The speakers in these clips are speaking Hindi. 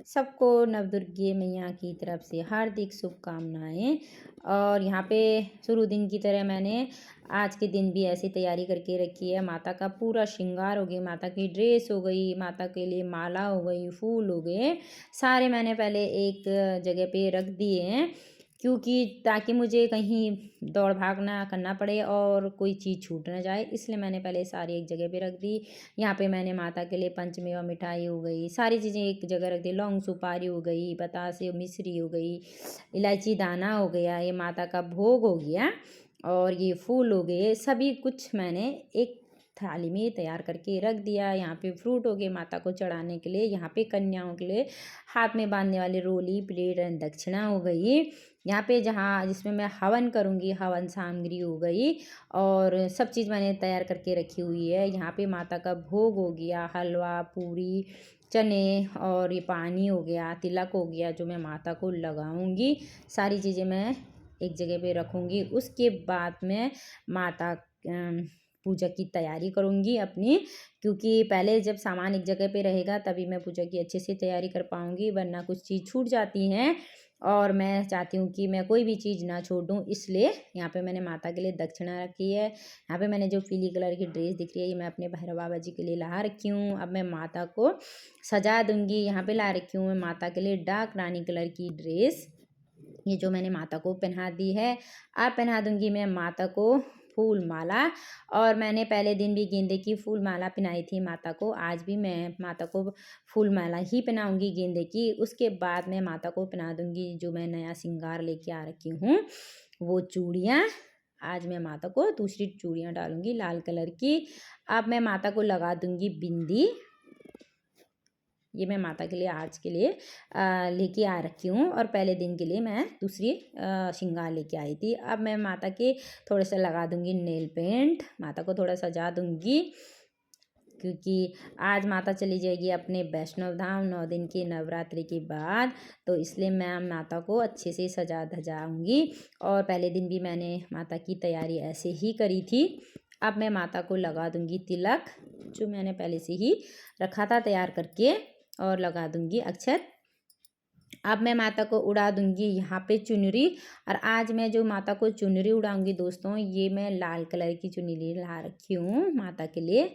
सबको नवदुर्गे मैया की तरफ से हार्दिक शुभकामनाएँ। और यहाँ पे शुरू दिन की तरह मैंने आज के दिन भी ऐसी तैयारी करके रखी है। माता का पूरा श्रृंगार हो गया, माता की ड्रेस हो गई, माता के लिए माला हो गई, फूल हो गए, सारे मैंने पहले एक जगह पे रख दिए हैं, क्योंकि ताकि मुझे कहीं दौड़ भाग ना करना पड़े और कोई चीज़ छूट ना जाए, इसलिए मैंने पहले सारी एक जगह पे रख दी। यहाँ पे मैंने माता के लिए पंचमेवा मिठाई हो गई, सारी चीज़ें एक जगह रख दी, लौंग सुपारी हो गई, बतासे मिश्री हो गई, इलायची दाना हो गया, ये माता का भोग हो गया, और ये फूल हो गए, सभी कुछ मैंने एक थाली में तैयार करके रख दिया। यहाँ पे फ्रूट हो गए माता को चढ़ाने के लिए, यहाँ पे कन्याओं के लिए हाथ में बांधने वाली रोली, प्लेट एंड दक्षिणा हो गई। यहाँ पे जहाँ जिसमें मैं हवन करूँगी, हवन सामग्री हो गई, और सब चीज़ मैंने तैयार करके रखी हुई है। यहाँ पे माता का भोग हो गया, हलवा, पूरी, चने, और ये पानी हो गया, तिलक हो गया जो मैं माता को लगाऊंगी, सारी चीज़ें मैं एक जगह पे रखूँगी। उसके बाद मैं माता पूजा की तैयारी करूँगी अपनी, क्योंकि पहले जब सामान एक जगह पे रहेगा तभी मैं पूजा की अच्छे से तैयारी कर पाऊँगी, वरना कुछ चीज़ छूट जाती हैं, और मैं चाहती हूँ कि मैं कोई भी चीज़ ना छोड़ दूँ, इसलिए यहाँ पे मैंने माता के लिए दक्षिणा रखी है। यहाँ पे मैंने जो पीली कलर की ड्रेस दिख रही है, ये मैं अपने भैरव बाबा जी के लिए ला रखी हूँ। अब मैं माता को सजा दूँगी। यहाँ पे ला रखी हूँ मैं माता के लिए डार्क रानी कलर की ड्रेस, ये जो मैंने माता को पहना दी है। अब पहना दूँगी मैं माता को फूल माला, और मैंने पहले दिन भी गेंदे की फूल माला पहनाई थी माता को, आज भी मैं माता को फूल माला ही पहनाऊँगी गेंदे की। उसके बाद मैं माता को पहना दूँगी जो मैं नया श्रृंगार लेके आ रखी हूँ, वो चूड़ियाँ। आज मैं माता को दूसरी चूड़ियाँ डालूँगी लाल कलर की। अब मैं माता को लगा दूँगी बिंदी, ये मैं माता के लिए आज के लिए लेके आ रखी हूँ, और पहले दिन के लिए मैं दूसरी श्रृंगार लेके आई थी। अब मैं माता के थोड़ा सा लगा दूँगी नेल पेंट, माता को थोड़ा सजा दूँगी, क्योंकि आज माता चली जाएगी अपने वैष्णव धाम 9 दिन के नवरात्रि के बाद, तो इसलिए मैं माता को अच्छे से सजा धजाऊँगी। और पहले दिन भी मैंने माता की तैयारी ऐसे ही करी थी। अब मैं माता को लगा दूँगी तिलक, जो मैंने पहले से ही रखा था तैयार करके, और लगा दूँगी अक्षत। अब मैं माता को उड़ा दूँगी यहाँ पे चुनरी, और आज मैं जो माता को चुनरी उड़ाऊँगी दोस्तों, ये मैं लाल कलर की चुनरी ला रखी हूँ माता के लिए,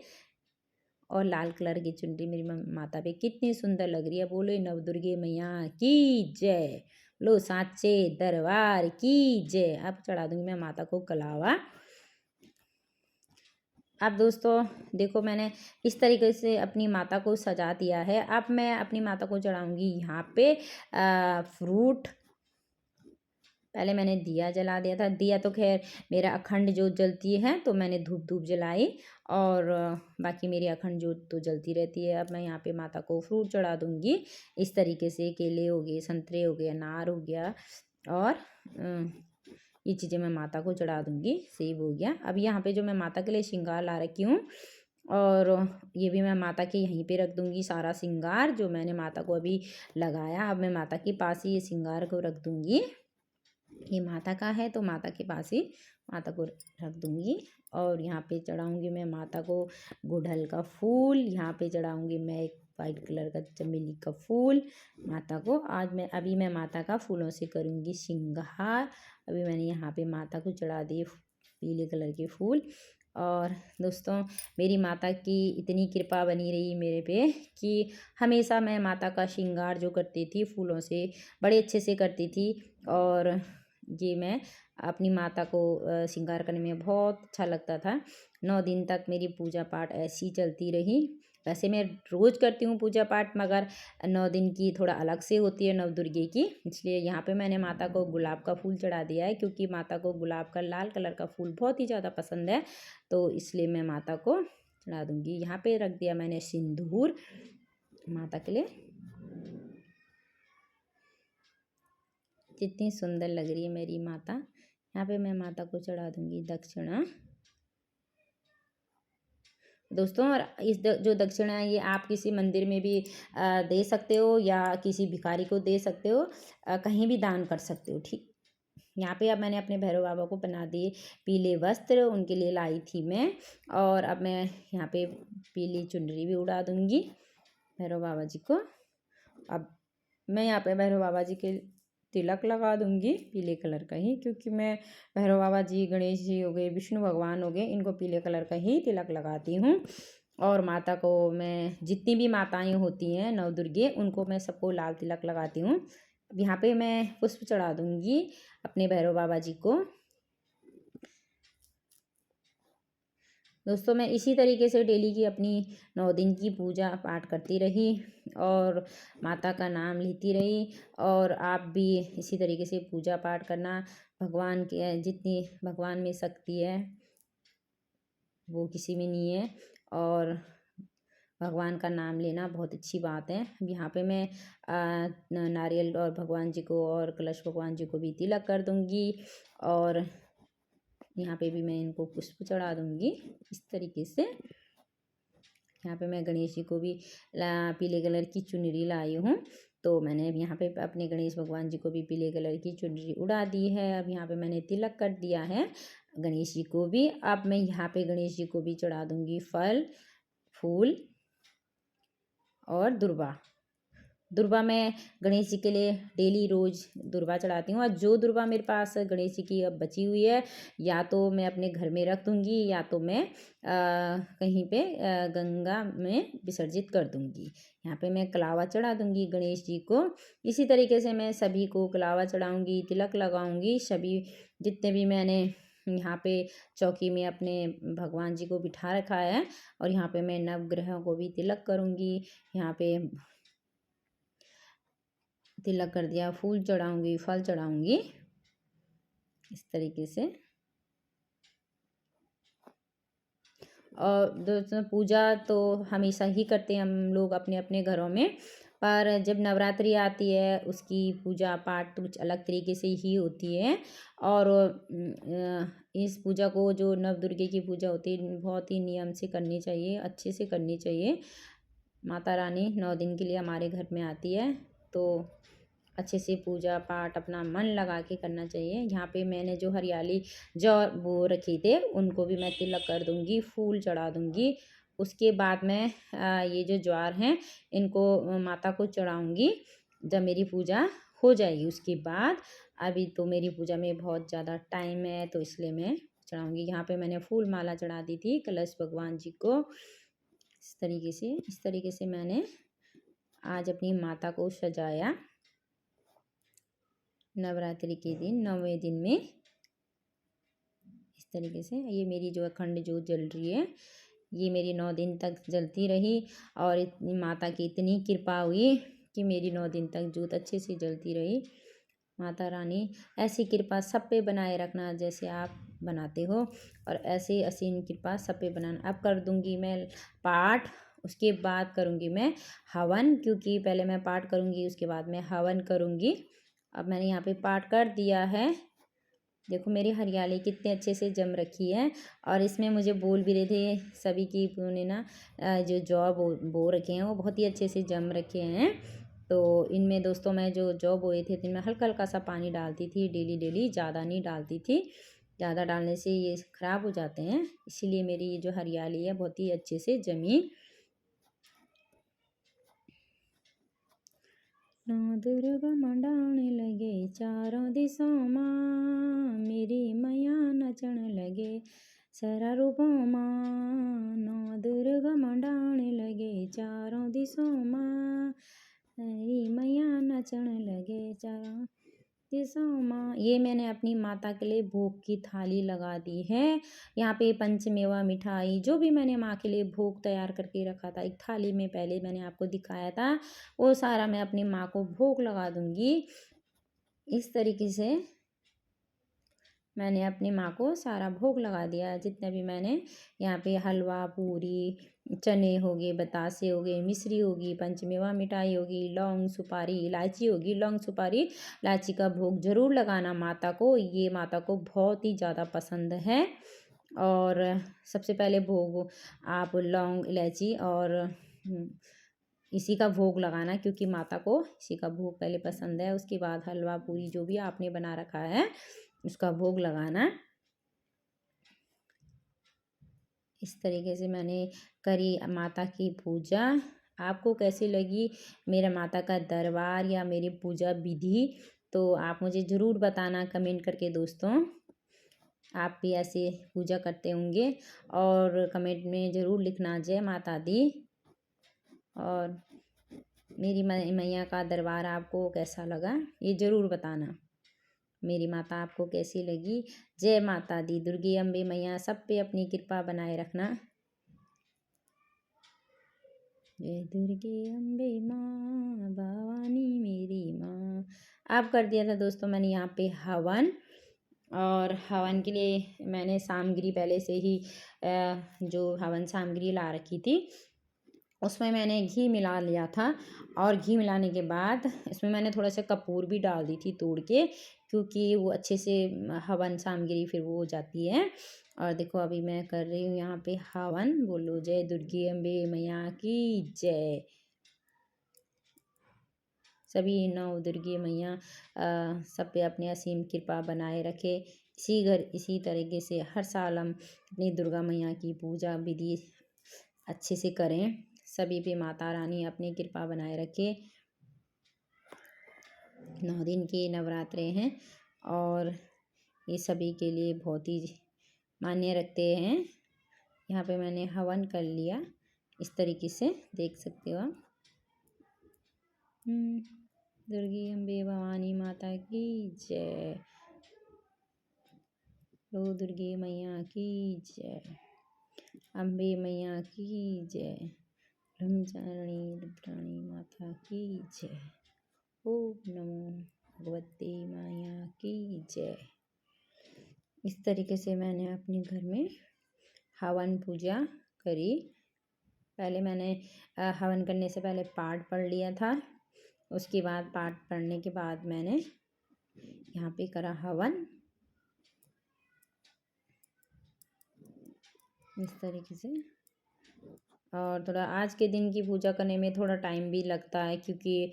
और लाल कलर की चुनरी मेरी माता पे कितनी सुंदर लग रही है। बोलो नवदुर्गे मैया की जय, लो सांचे दरबार की जय। अब चढ़ा दूँगी मैं माता को कलावा। अब दोस्तों देखो, मैंने इस तरीके से अपनी माता को सजा दिया है। अब मैं अपनी माता को चढ़ाऊँगी यहाँ पे फ्रूट। पहले मैंने दिया जला दिया था, दिया तो खैर मेरा अखंड ज्योत जलती है, तो मैंने धूप धूप जलाई, और बाकी मेरी अखंड ज्योत तो जलती रहती है। अब मैं यहाँ पे माता को फ्रूट चढ़ा दूँगी इस तरीके से, केले हो गए, संतरे हो गए, अनार हो गया, और ये चीज़ें मैं माता को चढ़ा दूँगी, सेब हो गया। अब यहाँ पे जो मैं माता के लिए श्रृंगार ला रखी हूँ, और ये भी मैं माता के यहीं पे रख दूँगी सारा श्रृंगार जो मैंने माता को अभी लगाया। अब मैं माता के पास ही ये श्रृंगार को रख दूँगी, ये माता का है तो माता के पास ही माता को रख दूँगी। और यहाँ पे चढ़ाऊँगी मैं माता को गुड़हल का फूल, यहाँ पे चढ़ाऊँगी मैं एक वाइट कलर का चमेली का फूल माता को। अभी मैं माता का फूलों से करूँगी श्रृंगार। अभी मैंने यहाँ पे माता को चढ़ा दिए पीले कलर के फूल। और दोस्तों, मेरी माता की इतनी कृपा बनी रही मेरे पे कि हमेशा मैं माता का श्रृंगार जो करती थी फूलों से बड़े अच्छे से करती थी, और ये मैं अपनी माता को श्रृंगार करने में बहुत अच्छा लगता था। 9 दिन तक मेरी पूजा पाठ ऐसी चलती रही। वैसे मैं रोज़ करती हूँ पूजा पाठ, मगर 9 दिन की थोड़ा अलग से होती है नवदुर्गे की, इसलिए यहाँ पे मैंने माता को गुलाब का फूल चढ़ा दिया है, क्योंकि माता को गुलाब का लाल कलर का फूल बहुत ही ज़्यादा पसंद है, तो इसलिए मैं माता को चढ़ा दूँगी। यहाँ पे रख दिया मैंने सिंदूर माता के लिए। कितनी सुंदर लग रही है मेरी माता। यहाँ पे मैं माता को चढ़ा दूँगी दक्षिणा दोस्तों। और जो दक्षिणा है ये आप किसी मंदिर में भी दे सकते हो, या किसी भिखारी को दे सकते हो, कहीं भी दान कर सकते हो, ठीक। यहाँ पे अब मैंने अपने भैरव बाबा को पहना दिए पीले वस्त्र, उनके लिए लाई थी मैं। और अब मैं यहाँ पे पीली चुनरी भी उड़ा दूँगी भैरव बाबा जी को। अब मैं यहाँ पे भैरव बाबा जी के तिलक लगा दूंगी पीले कलर का ही, क्योंकि मैं भैरव बाबा जी, गणेश जी हो गए, विष्णु भगवान हो गए, इनको पीले कलर का ही तिलक लगाती हूँ। और माता को मैं, जितनी भी माताएं होती हैं नवदुर्गे, उनको मैं सबको लाल तिलक लगाती हूँ। यहाँ पे मैं पुष्प चढ़ा दूंगी अपने भैरव बाबा जी को। दोस्तों, मैं इसी तरीके से डेली की अपनी 9 दिन की पूजा पाठ करती रही और माता का नाम लेती रही। और आप भी इसी तरीके से पूजा पाठ करना। भगवान के, जितनी भगवान में शक्ति है वो किसी में नहीं है, और भगवान का नाम लेना बहुत अच्छी बात है। अब यहाँ पे मैं नारियल और भगवान जी को और कलश भगवान जी को भी तिलक कर दूंगी, और यहाँ पे भी मैं इनको पुष्प चढ़ा दूंगी इस तरीके से। यहाँ पे मैं गणेश जी को भी पीले कलर की चुनरी लाई हूँ, तो मैंने अब यहाँ पे अपने गणेश भगवान जी को भी पीले कलर की चुनरी उड़ा दी है। अब यहाँ पे मैंने तिलक कर दिया है गणेश जी को भी। अब मैं यहाँ पे गणेश जी को भी चढ़ा दूंगी फल, फूल और दुर्वा। दुर्वा मैं गणेश जी के लिए डेली रोज़ दुर्वा चढ़ाती हूँ, और जो दुर्वा मेरे पास गणेश जी की अब बची हुई है, या तो मैं अपने घर में रख दूँगी, या तो मैं कहीं पे गंगा में विसर्जित कर दूँगी। यहाँ पे मैं कलावा चढ़ा दूँगी गणेश जी को। इसी तरीके से मैं सभी को कलावा चढ़ाऊँगी, तिलक लगाऊँगी। सभी जितने भी मैंने यहाँ पे चौकी में अपने भगवान जी को बिठा रखा है, और यहाँ पे मैं नवग्रहों को भी तिलक करूँगी। यहाँ पे तिलक कर दिया, फूल चढ़ाऊंगी, फल चढ़ाऊंगी इस तरीके से। और दोस्तों, पूजा तो हमेशा ही करते हैं हम लोग अपने अपने घरों में, पर जब नवरात्रि आती है उसकी पूजा पाठ तो कुछ अलग तरीके से ही होती है। और इस पूजा को, जो नवदुर्गे की पूजा होती है, बहुत ही नियम से करनी चाहिए, अच्छे से करनी चाहिए। माता रानी 9 दिन के लिए हमारे घर में आती है, तो अच्छे से पूजा पाठ अपना मन लगा के करना चाहिए। यहाँ पे मैंने जो हरियाली जो वो रखी थे, उनको भी मैं तिलक कर दूँगी, फूल चढ़ा दूँगी। उसके बाद मैं ये जो ज्वार हैं, इनको माता को चढ़ाऊँगी जब मेरी पूजा हो जाएगी। उसके बाद, अभी तो मेरी पूजा में बहुत ज़्यादा टाइम है, तो इसलिए मैं चढ़ाऊँगी। यहाँ पे मैंने फूल माला चढ़ा दी थी कलश भगवान जी को। इस तरीके से मैंने आज अपनी माता को सजाया नवरात्रि के दिन, 9वें दिन में। इस तरीके से ये मेरी जो अखंड ज्योत जल रही है, ये मेरी 9 दिन तक जलती रही, और इतनी माता की इतनी कृपा हुई कि मेरी 9 दिन तक ज्योत अच्छे से जलती रही। माता रानी ऐसी कृपा सब पे बनाए रखना जैसे आप बनाते हो, और ऐसे असीम कृपा सब पे बनाना। अब कर दूंगी मैं पाठ, उसके बाद करूंगी मैं हवन, क्योंकि पहले मैं पाठ करूंगी, उसके बाद मैं हवन करूंगी। अब मैंने यहाँ पे पाठ कर दिया है। देखो मेरी हरियाली कितने अच्छे से जम रखी है, और इसमें मुझे बोल भी रहे थे सभी की उन्होंने ना जो जौ बो रखे हैं वो बहुत ही अच्छे से जम रखे हैं। तो इनमें दोस्तों, मैं जो जौ बोए थे तो इनमें हल्का हल्का सा पानी डालती थी डेली डेली, ज़्यादा नहीं डालती थी। ज़्यादा डालने से ये ख़राब हो जाते हैं, इसीलिए मेरी ये जो हरियाली है बहुत ही अच्छे से जमी। नौ दुर्गा मंडाने लगे चारों दिशों माँ, मेरी मैया नचन लगे सारा रूपों माँ। नौ दुर्गा मंडाने लगे चारों दिशों माँ, मेरी मैया नचन लगे चारों दिशों माँ। ये मैंने अपनी माता के लिए भोग की थाली लगा दी है। यहाँ पे पंचमेवा मिठाई जो भी मैंने माँ के लिए भोग तैयार करके रखा था एक थाली में, पहले मैंने आपको दिखाया था, वो सारा मैं अपनी माँ को भोग लगा दूंगी। इस तरीके से मैंने अपनी माँ को सारा भोग लगा दिया। जितने भी मैंने यहाँ पे हलवा, पूरी, चने हो गए, बतासे हो गए, मिश्री होगी, पंचमेवा मिठाई होगी, लौंग सुपारी इलायची होगी। लौंग सुपारी इलायची का भोग ज़रूर लगाना माता को, ये माता को बहुत ही ज़्यादा पसंद है। और सबसे पहले भोग आप लौंग इलायची और इसी का भोग लगाना, क्योंकि माता को इसी का भोग पहले पसंद है। उसके बाद हलवा पूरी जो भी आपने बना रखा है उसका भोग लगाना। इस तरीके से मैंने करी माता की पूजा आपको कैसी लगी मेरा माता का दरबार या मेरी पूजा विधि, तो आप मुझे ज़रूर बताना कमेंट करके दोस्तों। आप भी ऐसे पूजा करते होंगे और कमेंट में ज़रूर लिखना जय माता दी। और मेरी मैया का दरबार आपको कैसा लगा ये ज़रूर बताना। मेरी माता आपको कैसी लगी। जय माता दी। दुर्गे अम्बे मैया सब पे अपनी कृपा बनाए रखना। जय दुर्गे अम्बे माँ भवानी मेरी माँ। अब कर दिया था दोस्तों मैंने यहाँ पे हवन। और हवन के लिए मैंने सामग्री पहले से ही जो हवन सामग्री ला रखी थी उसमें मैंने घी मिला लिया था। और घी मिलाने के बाद इसमें मैंने थोड़ा सा कपूर भी डाल दी थी तोड़ के, क्योंकि वो अच्छे से हवन सामग्री फिर वो हो जाती है। और देखो अभी मैं कर रही हूँ यहाँ पे हवन। बोलो जय दुर्गे अम्बे मैया की जय। सभी नौ दुर्गे मैया सब पे अपनी असीम कृपा बनाए रखे। इसी तरीके से हर साल हम अपनी दुर्गा मैया की पूजा विधि अच्छे से करें। सभी पे माता रानी अपनी कृपा बनाए रखे। 9 दिन के नवरात्रे हैं और ये सभी के लिए बहुत ही मान्य रखते हैं। यहाँ पे मैंने हवन कर लिया इस तरीके से देख सकते हो आप। दुर्गे अम्बे भवानी माता की जय। लो दुर्गे मैया की जय। अम्बे मैया की जय। ब्रह्मचारिणी रुद्राणी माता की जय। ओम नमो भगवते माया की जय। इस तरीके से मैंने अपने घर में हवन पूजा करी। पहले मैंने हवन करने से पहले पाठ पढ़ लिया था। उसके बाद पाठ पढ़ने के बाद मैंने यहाँ पे करा हवन इस तरीके से। और थोड़ा आज के दिन की पूजा करने में थोड़ा टाइम भी लगता है, क्योंकि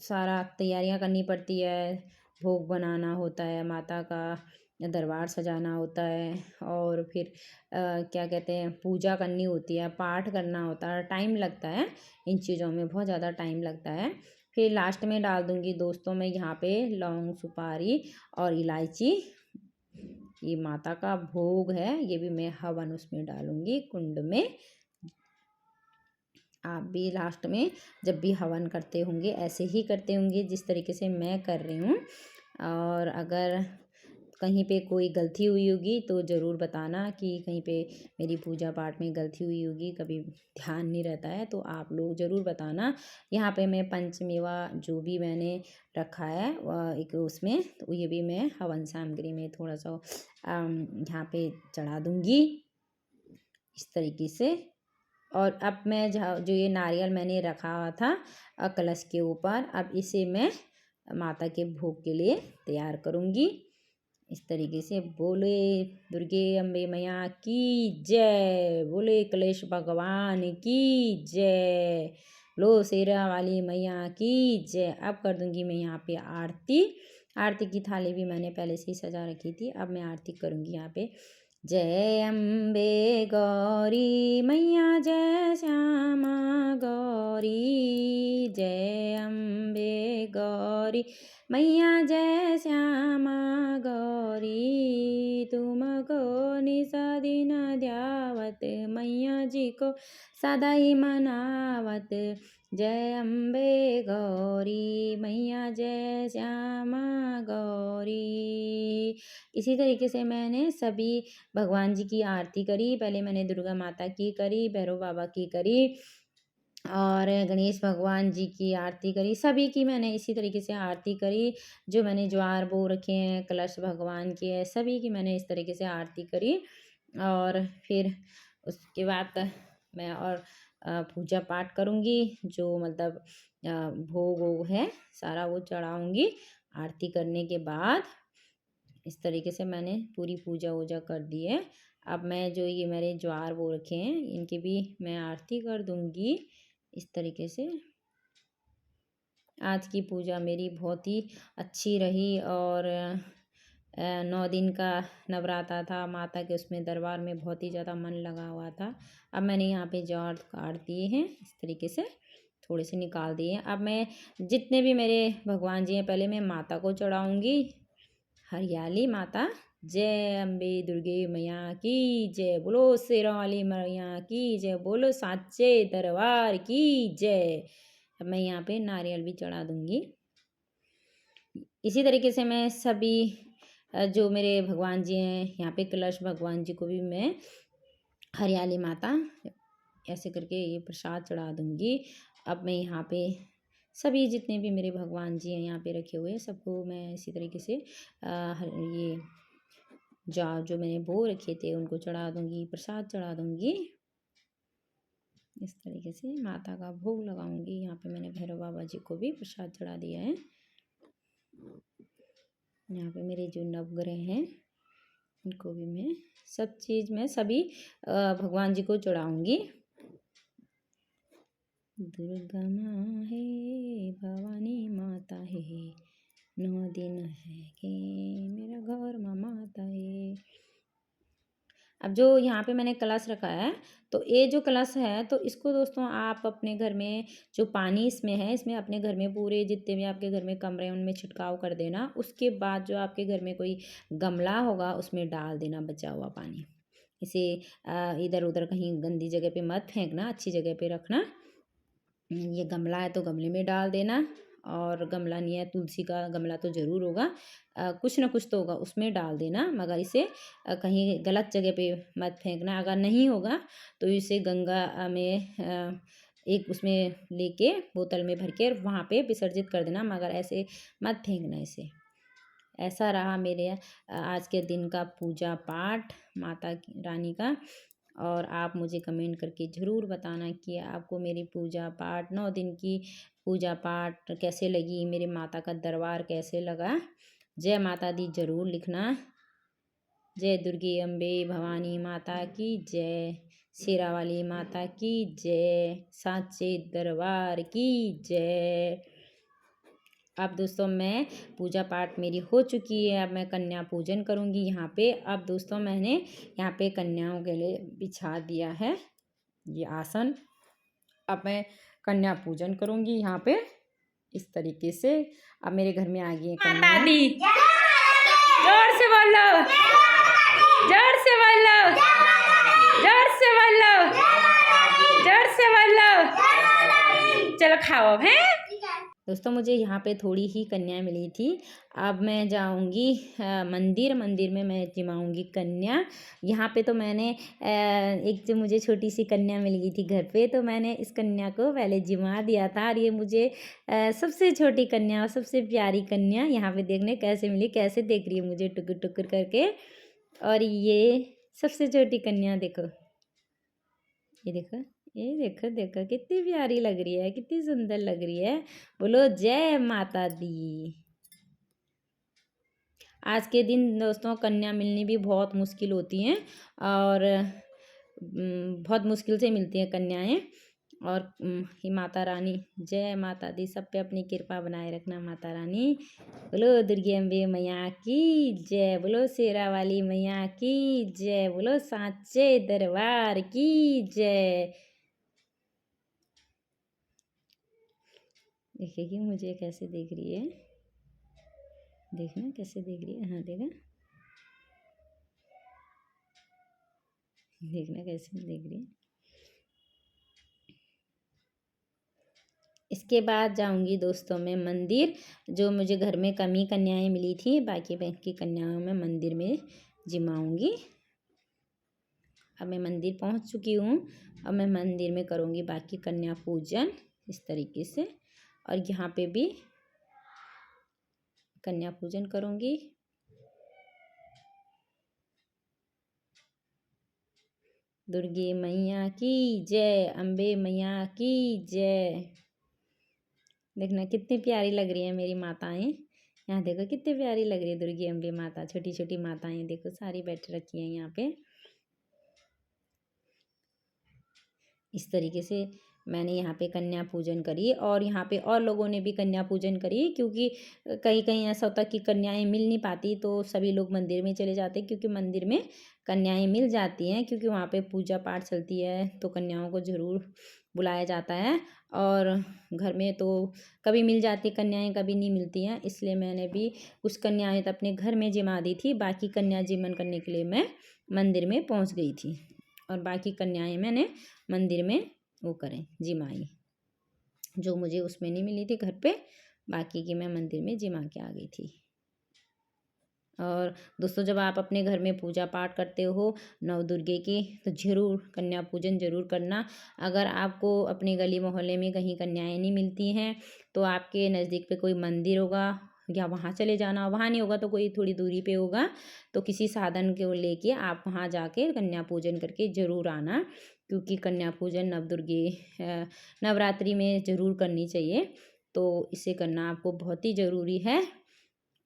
सारा तैयारियां करनी पड़ती है। भोग बनाना होता है, माता का दरबार सजाना होता है, और फिर क्या कहते हैं पूजा करनी होती है, पाठ करना होता है, टाइम लगता है। इन चीज़ों में बहुत ज़्यादा टाइम लगता है। फिर लास्ट में डाल दूँगी दोस्तों मैं यहाँ पे लौंग, सुपारी और इलायची। ये माता का भोग है, ये भी मैं हवन उसमें डालूंगी कुंड में। आप भी लास्ट में जब भी हवन करते होंगे ऐसे ही करते होंगे जिस तरीके से मैं कर रही हूँ। और अगर कहीं पे कोई गलती हुई होगी तो ज़रूर बताना कि कहीं पे मेरी पूजा पाठ में गलती हुई होगी, कभी ध्यान नहीं रहता है तो आप लोग ज़रूर बताना। यहाँ पे मैं पंचमेवा जो भी मैंने रखा है एक उसमें, तो ये भी मैं हवन सामग्री में थोड़ा सा यहाँ पे चढ़ा दूँगी इस तरीके से। और अब मैं जो ये नारियल मैंने रखा हुआ था कलश के ऊपर, अब इसे मैं माता के भोग के लिए तैयार करूँगी इस तरीके से। बोले दुर्गे अम्बे मैया की जय। बोले कलेश भगवान की जय। लो शेरा वाली मैया की जय। अब कर दूँगी मैं यहाँ पे आरती। आरती की थाली भी मैंने पहले से ही सजा रखी थी। अब मैं आरती करूँगी यहाँ पे। जय अम्बे गौरी मैया जय श्यामा गौरी। जय अम्बे गौरी मैया जय श्यामा गौरी। तुमको निस दिन ध्यावत मैया जी को सदा ही मनावत। जय अम्बे गौरी मैया जय श्यामा गौरी। इसी तरीके से मैंने सभी भगवान जी की आरती करी। पहले मैंने दुर्गा माता की करी, भैरव बाबा की करी और गणेश भगवान जी की आरती करी। सभी की मैंने इसी तरीके से आरती करी। जो मैंने ज्वार बो रखे हैं, कलश भगवान के हैं, सभी की मैंने इस तरीके से आरती करी। और फिर उसके बाद मैं और पूजा पाठ करूँगी। जो मतलब भोग वोग है सारा वो चढ़ाऊँगी। आरती करने के बाद इस तरीके से मैंने पूरी पूजा वूजा कर दी है। अब मैं जो ये मेरे ज्वार वो रखे हैं इनकी भी मैं आरती कर दूँगी इस तरीके से। आज की पूजा मेरी बहुत ही अच्छी रही और 9 दिन का नवराता था माता के, उसमें दरबार में बहुत ही ज़्यादा मन लगा हुआ था। अब मैंने यहाँ पे जाड़ काट दिए हैं इस तरीके से, थोड़े से निकाल दिए हैं। अब मैं जितने भी मेरे भगवान जी हैं, पहले मैं माता को चढ़ाऊँगी। हरियाली माता, जय अम्बे दुर्गे मैया की जय, बोलो शेरा वाली मैया की जय, बोलो साचे दरबार की जय। अब मैं यहाँ पे नारियल भी चढ़ा दूँगी। इसी तरीके से मैं सभी जो मेरे भगवान जी हैं, यहाँ पे कलश भगवान जी को भी मैं हरियाली माता ऐसे करके ये प्रसाद चढ़ा दूँगी। अब मैं यहाँ पे सभी जितने भी मेरे भगवान जी हैं यहाँ पे रखे हुए हैं, सबको मैं इसी तरीके से ये जो मैंने भो रखे थे उनको चढ़ा दूँगी, प्रसाद चढ़ा दूँगी। इस तरीके से माता का भोग लगाऊंगी। यहाँ पे मैंने भैरव बाबा जी को भी प्रसाद चढ़ा दिया है। यहाँ पे मेरे जो नवग्रह हैं उनको भी मैं सब चीज़ में सभी भगवान जी को चढ़ाऊंगी। दुर्गा माँ है, भवानी माता है, 9 दिन है के मेरा घर माँ माता है। अब जो यहाँ पे मैंने कलश रखा है, तो ये जो कलश है तो इसको दोस्तों आप अपने घर में जो पानी इसमें है, इसमें अपने घर में पूरे जितने भी आपके घर में कमरे हैं उनमें छिड़काव कर देना। उसके बाद जो आपके घर में कोई गमला होगा उसमें डाल देना बचा हुआ पानी। इसे इधर उधर कहीं गंदी जगह पे मत फेंकना, अच्छी जगह पे रखना। ये गमला है तो गमले में डाल देना, और गमला नहीं है, तुलसी का गमला तो ज़रूर होगा, कुछ ना कुछ तो होगा उसमें डाल देना, मगर इसे कहीं गलत जगह पे मत फेंकना। अगर नहीं होगा तो इसे गंगा में एक उसमें लेके बोतल में भर के वहाँ पे विसर्जित कर देना, मगर ऐसे मत फेंकना इसे। ऐसा रहा मेरे आज के दिन का पूजा पाठ माता रानी का। और आप मुझे कमेंट करके ज़रूर बताना कि आपको मेरी पूजा पाठ 9 दिन की पूजा पाठ कैसे लगी, मेरे माता का दरबार कैसे लगा। जय माता दी ज़रूर लिखना। जय दुर्गे अम्बे भवानी माता की जय, शेरा वाली माता की जय, साचे दरबार की जय। अब दोस्तों मैं पूजा पाठ मेरी हो चुकी है, अब मैं कन्या पूजन करूँगी यहाँ पे। अब दोस्तों मैंने यहाँ पे कन्याओं के लिए बिछा दिया है ये आसन। अब मैं कन्या पूजन करूँगी यहाँ पे इस तरीके से। अब मेरे घर में आ गई है कन्या। जोर से बोलो, जोर से बोलो, जोर से बोलो, जोर से बोलो। चलो खाओ हैं दोस्तों। मुझे यहाँ पे थोड़ी ही कन्या मिली थी। अब मैं जाऊँगी मंदिर में मैं जिमाऊँगी कन्या। यहाँ पे तो मैंने एक जो मुझे छोटी सी कन्या मिल गई थी घर पे, तो मैंने इस कन्या को पहले जिमा दिया था। और ये मुझे सबसे छोटी कन्या और सबसे प्यारी कन्या यहाँ पे देखने कैसे मिली, कैसे देख रही है मुझे टुकुर टुकुर करके। और ये सबसे छोटी कन्या देखो, ये देखो, ये देखो देखो कितनी प्यारी लग रही है, कितनी सुंदर लग रही है। बोलो जय माता दी। आज के दिन दोस्तों कन्या मिलनी भी बहुत मुश्किल होती हैं, और बहुत मुश्किल से मिलती हैं कन्याएं। और ही माता रानी, जय माता दी, सब पे अपनी कृपा बनाए रखना माता रानी। बोलो दुर्गे अम्बे मैया की जय, बोलो शेरा वाली मैया की जय, बोलो साचे दरबार की जय। देखिए मुझे कैसे देख रही है, देखना कैसे देख रही है। हाँ देखा, देखना कैसे देख रही है। इसके बाद जाऊंगी दोस्तों मैं मंदिर। जो मुझे घर में कमी कन्याएं मिली थी, बाकी की कन्याओं में मंदिर में जिमाऊंगी। अब मैं मंदिर पहुंच चुकी हूँ। अब मैं मंदिर में करूँगी बाकी कन्या पूजन इस तरीके से। और यहाँ पे भी कन्या पूजन करूँगी। दुर्गे मैया की जय, अम्बे मैया की जय। देखना कितनी प्यारी लग रही है मेरी माताएं। यहाँ देखो कितनी प्यारी लग रही है दुर्गे अम्बे माता, छोटी छोटी माताएं देखो सारी बैठ रखी हैं यहाँ पे। इस तरीके से मैंने यहाँ पे कन्या पूजन करी और यहाँ पे और लोगों ने भी कन्या पूजन करी, क्योंकि कहीं कहीं ऐसा होता कि कन्याएं मिल नहीं पाती, तो सभी लोग मंदिर में चले जाते हैं, क्योंकि मंदिर में कन्याएं मिल जाती हैं, क्योंकि वहाँ पे पूजा पाठ चलती है, तो कन्याओं को ज़रूर बुलाया जाता है। और घर में तो कभी मिल जाती कन्याएं, कभी नहीं मिलती हैं, इसलिए मैंने भी कुछ कन्याएं तो अपने घर में जिमा दी थी, बाकी कन्या जिमन करने के लिए मैं मंदिर में पहुँच गई थी, और बाकी कन्याएं मैंने मंदिर में वो करें जिमाई, जो मुझे उसमें नहीं मिली थी घर पे, बाकी की मैं मंदिर में जिमा के आ गई थी। और दोस्तों, जब आप अपने घर में पूजा पाठ करते हो नव दुर्गे की, तो ज़रूर कन्या पूजन ज़रूर करना। अगर आपको अपने गली मोहल्ले में कहीं कन्याएं नहीं मिलती हैं, तो आपके नज़दीक पे कोई मंदिर होगा या वहाँ चले जाना, वहाँ नहीं होगा तो कोई थोड़ी दूरी पे होगा, तो किसी साधन को लेके आप वहाँ जाके कन्या पूजन करके ज़रूर आना, क्योंकि कन्या पूजन नवरात्रि में ज़रूर करनी चाहिए। तो इसे करना आपको बहुत ही ज़रूरी है।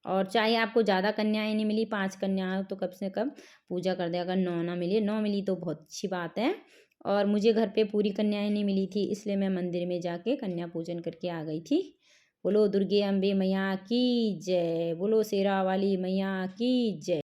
और चाहे आपको ज़्यादा कन्याएं नहीं मिली, 5 कन्याएं, तो कम से कम पूजा कर दे। अगर 9 ना मिली, 9 मिली तो बहुत अच्छी बात है। और मुझे घर पे पूरी कन्याएं नहीं मिली थी, इसलिए मैं मंदिर में जाके कन्या पूजन करके आ गई थी। बोलो दुर्गे अम्बे मैया की जय, बोलो शेरा वाली मैया की जय।